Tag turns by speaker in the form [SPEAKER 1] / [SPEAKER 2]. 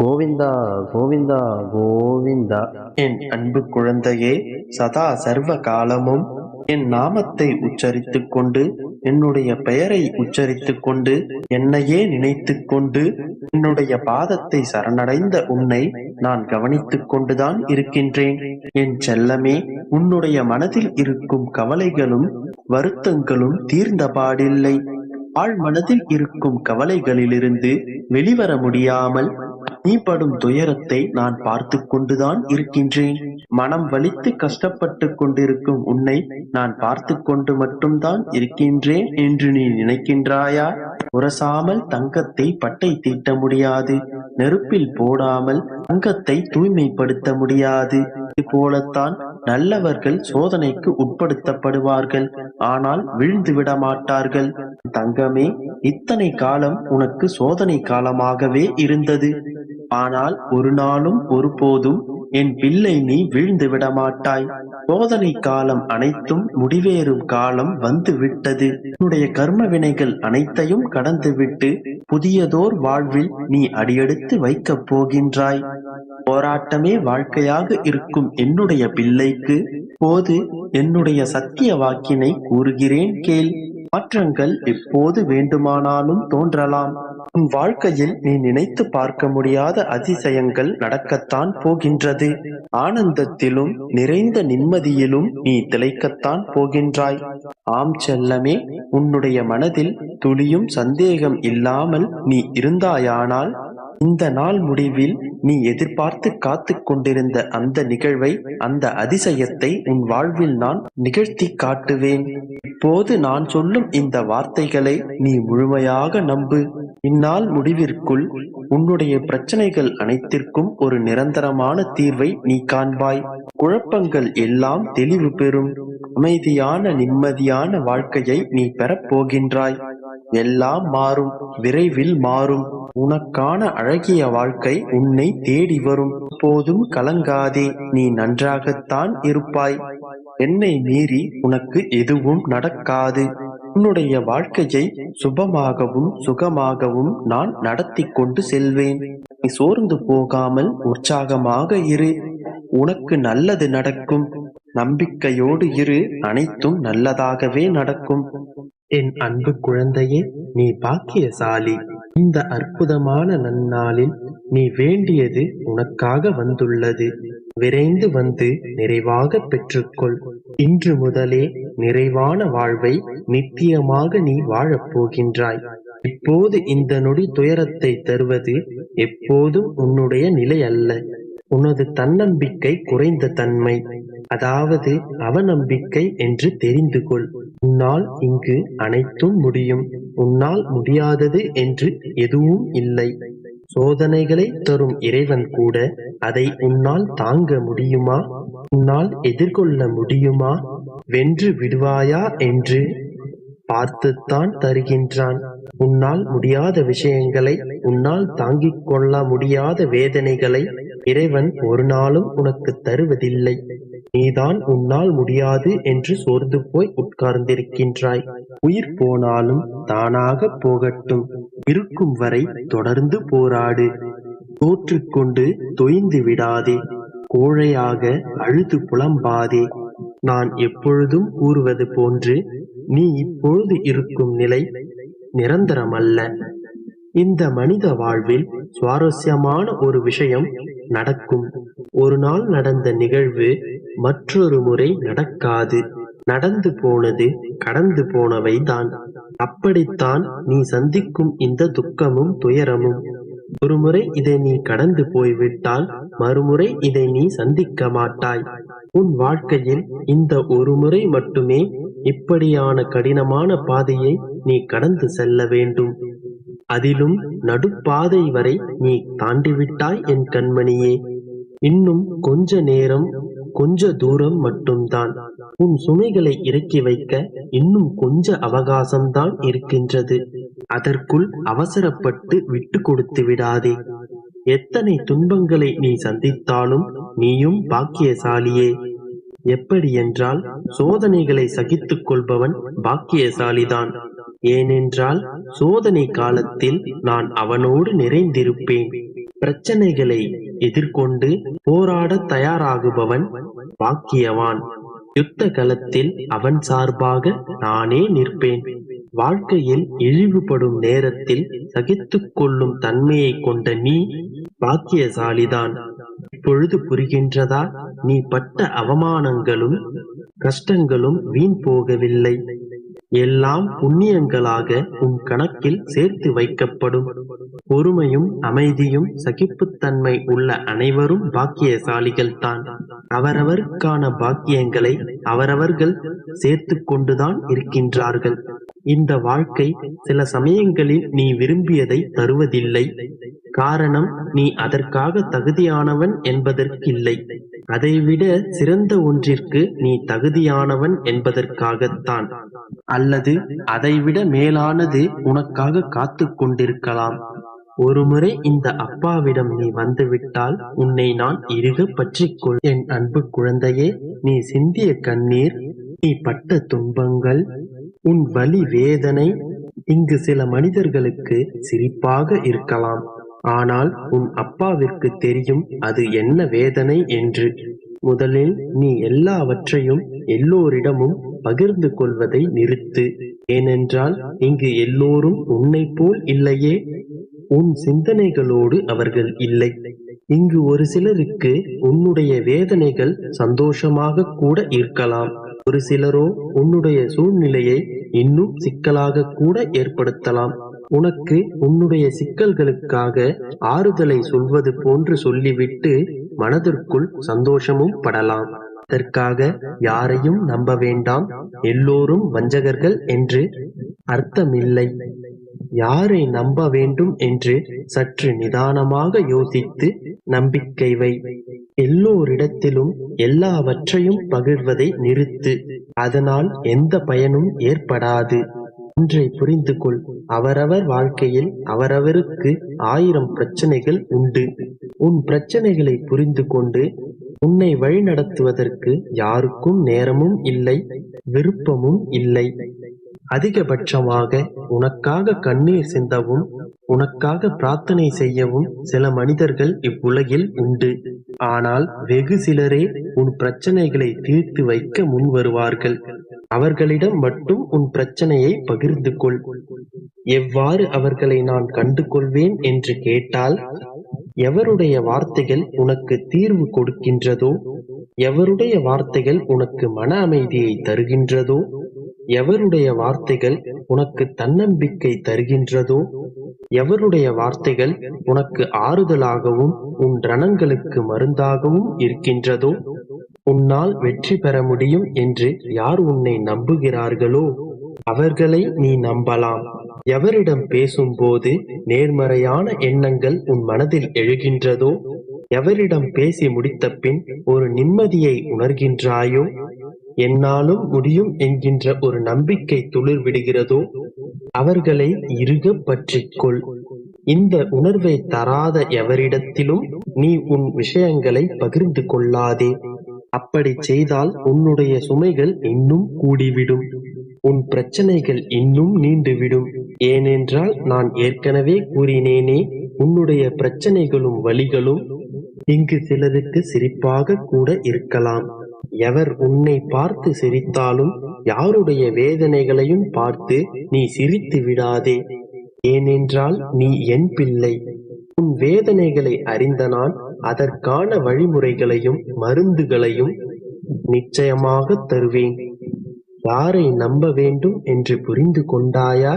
[SPEAKER 1] கோவிந்தா கோவிந்தா கோவிந்தா.
[SPEAKER 2] என் அன்பு குழந்தையே, சதா சர்வ காலமும் என் நாமத்தை உச்சரித்துக் கொண்டு, என்னுடைய பெயரை உச்சரித்துக் கொண்டு, என்னையே நினைத்துக் கொண்டு, என்னுடைய பாதத்தை சரணடைந்த உன்னை நான் கவனித்துக் கொண்டுதான் இருக்கின்றேன். என் செல்லமே, உன்னுடைய மனதில் இருக்கும் கவலைகளும் வருத்தங்களும் தீர்ந்த பாடில்லை. ஆழ் மனதில் இருக்கும் கவலைகளிலிருந்து வெளிவர முடியாமல் நீ படும் துயரத்தை நான் பார்த்து கொண்டுதான் இருக்கின்றேன். மனம் வலித்து கஷ்டப்பட்டு கொண்டிருக்கும் உன்னை நான் பார்த்து கொண்டு மட்டும்தான் இருக்கின்றேன் என்று நீ நினைக்கின்றாயா? உரசாமல் தங்கத்தை பட்டை தீட்ட முடியாது, நெருப்பில் போடாமல் தங்கத்தை தூய்மைப்படுத்த முடியாது. இது போலத்தான் நல்லவர்கள் சோதனைக்கு உட்படுத்தப்படுவார்கள், ஆனால் விழுந்து விட மாட்டார்கள். தங்கமே, இத்தனை காலம் உனக்கு சோதனை காலமாகவே இருந்தது. ஆனால் ஒரு நாளும் ஒருபோதும் என் பிள்ளை நீ வீழ்ந்து விட மாட்டாய். சோதனை காலம் அனைத்தும் முடிவேறும் காலம் வந்து விட்டது. உன்னுடைய கர்ம வினைகள் அனைத்தையும் கடந்துவிட்டு புதியதோர் வாழ்வில் நீ அடியெடுத்து வைக்கப் போகின்றாய். போராட்டமே வாழ்க்கையாக இருக்கும் என்னுடைய பிள்ளைக்கு போது என்னுடைய சத்திய வாக்கினை கூறுகிறேன் கேள். மாற்றங்கள் எப்போது வேண்டுமானாலும் தோன்றலாம். உன் வாழ்க்கையில் நீ நினைத்து பார்க்க முடியாத அதிசயங்கள் நடக்கத்தான் போகின்றது. ஆனந்தத்திலும் நிறைந்த நிம்மதியிலும் நீ திளைக்கத்தான் போகின்றாய். ஆம் செல்லமே, உன்னுடைய மனதில் துளியும் சந்தேகம் இல்லாமல் நீ இருந்தாயானால் இந்த நாள் முடிவில் நீ எதிர்பார்த்து காத்து கொண்டிருந்த அந்த நிகழ்வை, அந்த அதிசயத்தை உன் வாழ்வில் நான் நிகழ்த்தி காட்டுவேன். இப்போது நான் சொல்லும் இந்த வார்த்தைகளை நீ முழுமையாக நம்பு. இந்நாள் முடிவிற்குள் உன்னுடைய பிரச்சனைகள் அனைத்திற்கும் ஒரு நிரந்தரமான தீர்வை நீ காண்பாய். குழப்பங்கள் எல்லாம் தெளிவு பெறும். அமைதியான நிம்மதியான வாழ்க்கையை நீ பெறப்போகின்றாய். எல்லாம் மாறும், விரைவில் மாறும். உனக்கான அழகிய வாழ்க்கை உன்னை தேடி வரும். போதும் கலங்காதே, நீ நன்றாகத்தான் இருப்பாய். என்னை மீறி உனக்கு எதுவும் நடக்காது. உன்னுடைய வாழ்க்கையை சுபமாகவும் சுகமாகவும் நான் நடத்தி கொண்டு செல்வேன். நீ சோர்ந்து போகாமல் உற்சாகமாக இரு. உனக்கு நல்லது நடக்கும். நம்பிக்கையோடு இரு, அனைத்தும் நல்லதாகவே நடக்கும். என் அன்பு குழந்தையே, நீ பாக்கியசாலி. இந்த அற்புதமான நன்னாளில் நீ வேண்டியது உனக்காக வந்துள்ளது. விரைந்து வந்து நிறைவாக பெற்றுக்கொள். இன்று முதலே நிறைவான வாழ்வை நித்தியமாக நீ வாழப் போகின்றாய். இப்போது இந்த நொடி துயரத்தை தருவது எப்போதும் உன்னுடைய நிலை அல்ல. உனது தன்னம்பிக்கை குறைந்த தன்மை, அதாவது அவநம்பிக்கை என்று தெரிந்து கொள். உன்னால் இங்கு அனைத்தும் முடியும். உன்னால் முடியாதது என்று எதுவும் இல்லை. சோதனைகளை தரும் இறைவன் கூட அதை உன்னால் தாங்க முடியுமா? உன்னால் எதிர்கொள்ள முடியுமா? வென்று விடுவாயா என்று பார்த்துத்தான் தருகின்றான். உன்னால் முடியாத விஷயங்களை, உன்னால் தாங்கிக் கொள்ள முடியாத வேதனைகளை இறைவன் ஒரு நாளும் உனக்கு தருவதில்லை. நீதான் உன்னால் முடியாது என்று சோர்ந்து போய் உட்கார்ந்திருக்கின்றாய். உயிர் போனாலும் தானாக போகட்டும். இருக்கும் வரை தொடர்ந்து போராடு. தோற்றுக்கொண்டு தொய்ந்து விடாதே. கோழையாக அழுது புலம்பாதே. நான் எப்பொழுதும் கூறுவது போன்று நீ இப்பொழுது இருக்கும் நிலை நிரந்தரமல்ல. இந்த மனித வாழ்வில் சுவாரஸ்யமான ஒரு விஷயம் நடக்கும். ஒரு நாள் நடந்த நிகழ்வு மற்றொரு முறை நடக்காது. நடந்து போனது கடந்து போனவை தான். அப்படித்தான் நீ சந்திக்கும் இந்த துக்கமும் துயரமும். ஒருமுறை இதை நீ கடந்து போய்விட்டால் மறுமுறை இதை நீ சந்திக்க மாட்டாய். உன் வாழ்க்கையில் இந்த ஒரு முறை மட்டுமே இப்படியான கடினமான பாதையை நீ கடந்து செல்ல வேண்டும். அதிலும் நடுப்பாதை வரை நீ தாண்டிவிட்டாய் என் கண்மணியே. இன்னும் கொஞ்ச நேரம், கொஞ்ச தூரம் மட்டும்தான். உன் சுமைகளை இறக்கி வைக்க இன்னும் கொஞ்ச அவகாசம்தான் இருக்கின்றது. அதற்குள் அவசரப்பட்டு விட்டு கொடுத்து விடாதே. எத்தனை துன்பங்களை நீ சந்தித்தாலும் நீயும் பாக்கியசாலியே. எப்படி என்றால், சோதனைகளை சகித்துக் கொள்பவன் பாக்கியசாலிதான். ஏனென்றால் சோதனை காலத்தில் நான் அவனோடு நிறைந்திருப்பேன். பிரச்சனைகளை எதிர்கொண்டு போராட தயாராகுபவன் பாக்கியவான். யுத்த களத்தில் அவன் சார்பாக நானே நிற்பேன். வாழ்க்கையில் இழிவுபடும் நேரத்தில் சகித்துக் கொள்ளும் தன்மையை கொண்ட நீ பாக்கியசாலிதான். இப்பொழுது புரிகின்றதா? நீ பட்ட அவமானங்களும் கஷ்டங்களும் வீண் போகவில்லை. எல்லாம் புண்ணியங்களாக உன் கணக்கில் சேர்த்து வைக்கப்படும். பொறுமையும் அமைதியும் சகிப்புத்தன்மை உள்ள அனைவரும் பாக்கியசாலிகள்தான். அவரவருக்கான பாக்கியங்களை அவரவர்கள் சேர்த்து கொண்டுதான் இருக்கின்றார்கள். இந்த வாழ்க்கை சில சமயங்களில் நீ விரும்பியதை தருவதில்லை. காரணம், நீ அதற்காக தகுதியானவன் என்பதற்கில்லை. அதைவிட சிறந்த ஒன்றிற்கு நீ தகுதியானவன் என்பதற்காகத்தான். அல்லது அதைவிட மேலானது உனக்காக காத்து கொண்டிருக்கலாம். ஒருமுறை இந்த அப்பாவிடம் நீ வந்துவிட்டால் உன்னை நான் இறுக பற்றிக்கொள். என் அன்பு குழந்தையே, நீ சிந்திய கண்ணீர், நீ பட்ட துன்பங்கள், உன் வலி வேதனை இங்கு சில மனிதர்களுக்கு சிரிப்பாக இருக்கலாம். ஆனால் உன் அப்பாவிற்கு தெரியும் அது என்ன வேதனை என்று. முதலில் நீ எல்லாவற்றையும் எல்லோரிடமும் பகிர்ந்து கொள்வதை நிறுத்து. ஏனென்றால் இங்கு எல்லோரும் உன்னை போல் இல்லையே. உன் சிந்தனைகளோடு அவர்கள் இல்லை. இங்கு ஒரு சிலருக்கு உன்னுடைய வேதனைகள் சந்தோஷமாக கூட இருக்கலாம். ஒரு சிலரோ உன்னுடைய சூழ்நிலையை இன்னும் சிக்கலாக கூட ஏற்படுத்தலாம். உனக்கு உன்னுடைய சிக்கல்களுக்காக ஆறுதலை சொல்வது போன்று சொல்லிவிட்டு மனதிற்குள் சந்தோஷமும் படலாம். அதற்காக யாரையும் நம்ப வேண்டாம், எல்லோரும் வஞ்சகர்கள் என்று அர்த்தமில்லை. யாரை நம்ப வேண்டும் என்று சற்று நிதானமாக யோசித்து நம்பிக்கை வை. எல்லோரிடத்திலும் எல்லாவற்றையும் பகிர்வதை நிறுத்து. அதனால் எந்த பயனும் ஏற்படாது. ஒன்றை புரிந்து கொள், அவரவர் வாழ்க்கையில் அவரவருக்கு 1000 பிரச்சனைகள் உண்டு. உன் பிரச்சனைகளை புரிந்து கொண்டு உன்னை வழிநடத்துவதற்கு யாருக்கும் நேரமும் இல்லை, விருப்பமும் இல்லை. அதிகபட்சமாக உனக்காக கண்ணீர் சிந்தவும் உனக்காக பிரார்த்தனை செய்யவும் சில மனிதர்கள் இவ்வுலகில் உண்டு. ஆனால் வெகு சிலரே உன் பிரச்சனைகளை தீர்த்து வைக்க முன் வருவார்கள். அவர்களிடம் மட்டும் உன் பிரச்சனையை பகிர்ந்து கொள். எவ்வாறு அவர்களை நான் கண்டு கொள்வேன் என்று கேட்டால், எவருடைய வார்த்தைகள் உனக்கு தீர்வு கொடுக்கின்றதோ, எவருடைய வார்த்தைகள் உனக்கு மன அமைதியை தருகின்றதோ, எவருடைய வார்த்தைகள் உனக்கு தன்னம்பிக்கை தருகின்றதோ, எவருடைய வார்த்தைகள் உனக்கு ஆறுதலாகவும் உன் ரணங்களுக்கு மருந்தாகவும் இருக்கின்றதோ, உன்னால் வெற்றி பெற முடியும் என்று யார் உன்னை நம்புகிறார்களோ அவர்களை நீ நம்பலாம். எவரிடம் பேசும்போது நேர்மறையான எண்ணங்கள் உன் மனதில் எழுகின்றதோ, எவரிடம் பேசி முடித்த பின் ஒரு நிம்மதியை உணர்கின்றாயோ, என்னாலும் முடியும் என்கின்ற ஒரு நம்பிக்கை துளிர் விடுகிறதோ, அவர்களை இறுக பற்றிக்கொள். இந்த உணர்வை தராத எவரிடத்திலும் நீ உன் விஷயங்களை பகிர்ந்து கொள்ளாதே. அப்படி செய்தால் உன்னுடைய சுமைகள் இன்னும் கூடிவிடும், உன் பிரச்சனைகள் இன்னும் நீண்டுவிடும். ஏனென்றால் நான் ஏற்கனவே கூறினேனே, உன்னுடைய பிரச்சனைகளும் வலிகளும் இங்கு சிலருக்கு சிரிப்பாக கூட இருக்கலாம். எவர் உன்னை பார்த்து சிரித்தாலும் யாருடைய வேதனைகளையும் பார்த்து நீ சிரித்து விடாதே. ஏனென்றால் நீ என் பிள்ளை. உன் வேதனைகளை அறிந்த நான் அதற்கான வழிமுறைகளையும் மருந்துகளையும் நிச்சயமாக தருவேன். யாரை நம்ப வேண்டும் என்று புரிந்து கொண்டாயா?